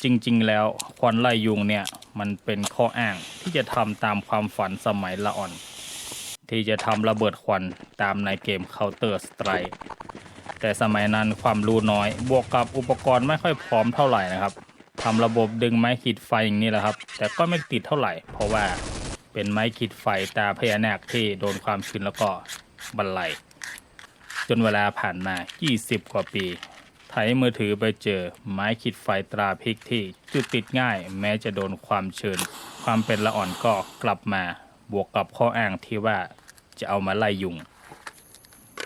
จริงๆแล้วควันไล่ยุงเนี่ยมันเป็นข้ออ้างที่จะทำตามความฝันสมัยละอ่อนที่จะทำระเบิดควันตามในเกม Counter Strike แต่สมัยนั้นความรู้น้อยบวกกับอุปกรณ์ไม่ค่อยพร้อมเท่าไหร่นะครับทำระบบดึงไม้ขีดไฟอย่างนี้แหละครับแต่ก็ไม่ติดเท่าไหร่เพราะว่าเป็นไม้ขีดไฟตาพญานาคที่โดนความชื้นแล้วก็บรรลัยจนเวลาผ่านมา20 กว่าปีไถมือถือไปเจอไม้ขีดไฟตราพริกที่จุดติดง่ายแม้จะโดนความชื้นความเป็นละอ่อนก็กลับมาบวกกับข้ออ้างที่ว่าจะเอามาไล่ยุง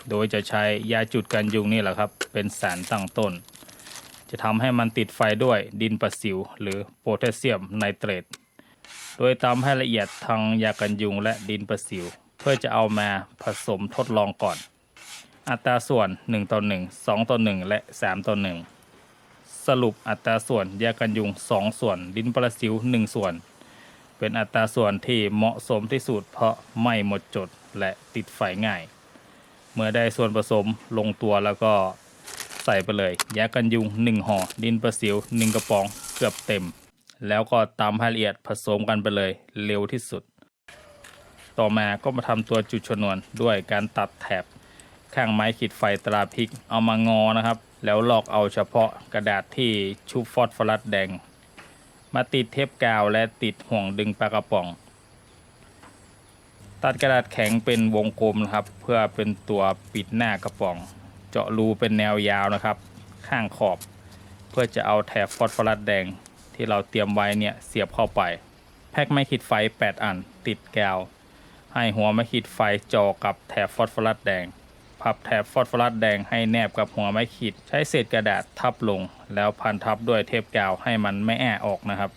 โดยจะใช้ยาจุดกันยุงนี่แหละครับเป็นสารตั้งต้นจะทำให้มันติดไฟด้วยดินประสิวหรือโพแทสเซียมไนเตรตโดยตามให้ละเอียดทั้งยากันยุงและดินประสิวเพื่อจะเอามาผสมทดลองก่อนอัตราส่วน1:1 2:1 และ3:1สรุปอัตราส่วนยากันยุง2ส่วนดินประสิว1ส่วนเป็นอัตราส่วนที่เหมาะสมที่สุดเพราะไม่หมดจดและติดไฟง่ายเมื่อได้ส่วนผสมลงตัวแล้วก็ใส่ไปเลยยากันยุง1ห่อดินประสิว1กระป๋องเกือบเต็มแล้วก็ตำให้ละเอียดผสมกันไปเลยเร็วที่สุดต่อมาก็มาทำตัวจุดชนวนด้วยการตัดแถบข้างไม้ขีดไฟตราพริกเอามางอนะครับแล้วลอกเอาเฉพาะกระดาษที่ชุบฟอสฟอรัสแดงมาติดเทปกาวและติดห่วงดึงปลากระป๋องตัดกระดาษแข็งเป็นวงกลมนะครับเพื่อเป็นตัวปิดหน้ากระป๋องเจาะรูเป็นแนวยาวนะครับข้างขอบเพื่อจะเอาแถบฟอสฟอรัสแดงที่เราเตรียมไว้เนี่ยเสียบเข้าไปแพ็คไม้ขีดไฟ8อันติดกาวให้หัวไม้ขีดไฟจ่อกับแถบฟอสฟอรัสแดงพับแถบฟอสฟอรัสแดงให้แนบกับหัวไม้ขีดใช้เศษกระดาษทับลงแล้วพันทับด้วยเทปกาวให้มันไม่แอ้ออกนะครับ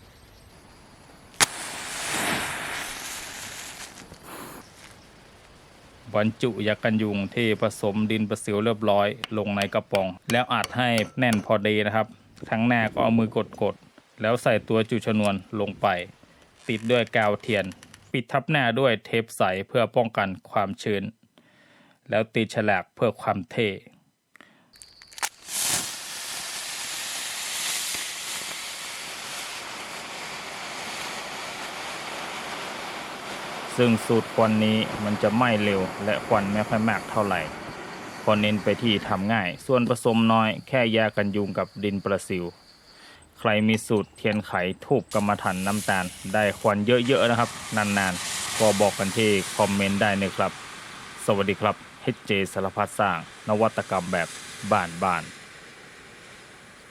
บรรจุยากันยุงที่ผสมดินประสิวเรียบร้อยลงในกระป๋องแล้วอัดให้แน่นพอดีนะครับทั้งหน้าก็เอามือกดแล้วใส่ตัวจุดชนวนลงไปติดด้วยกาวเทียนปิดทับหน้าด้วยเทปใสเพื่อป้องกันความชื้นแล้วติดฉลากเพื่อความเท่ซึ่งสูตรควันนี้มันจะไหม้เร็วและควันไม่ค่อยมากเท่าไหร่พอเน้นไปที่ทำง่ายส่วนผสมน้อยแค่ยากันยุงกับดินประสิวใครมีสูตรเทียนไขทูบกรรมฐานน้ำตาลได้ควันเยอะๆนะครับนานๆก็บอกกันที่คอมเมนต์ได้นะครับสวัสดีครับ HJ สารพัดสร้างนวัตกรรมแบบบ้าน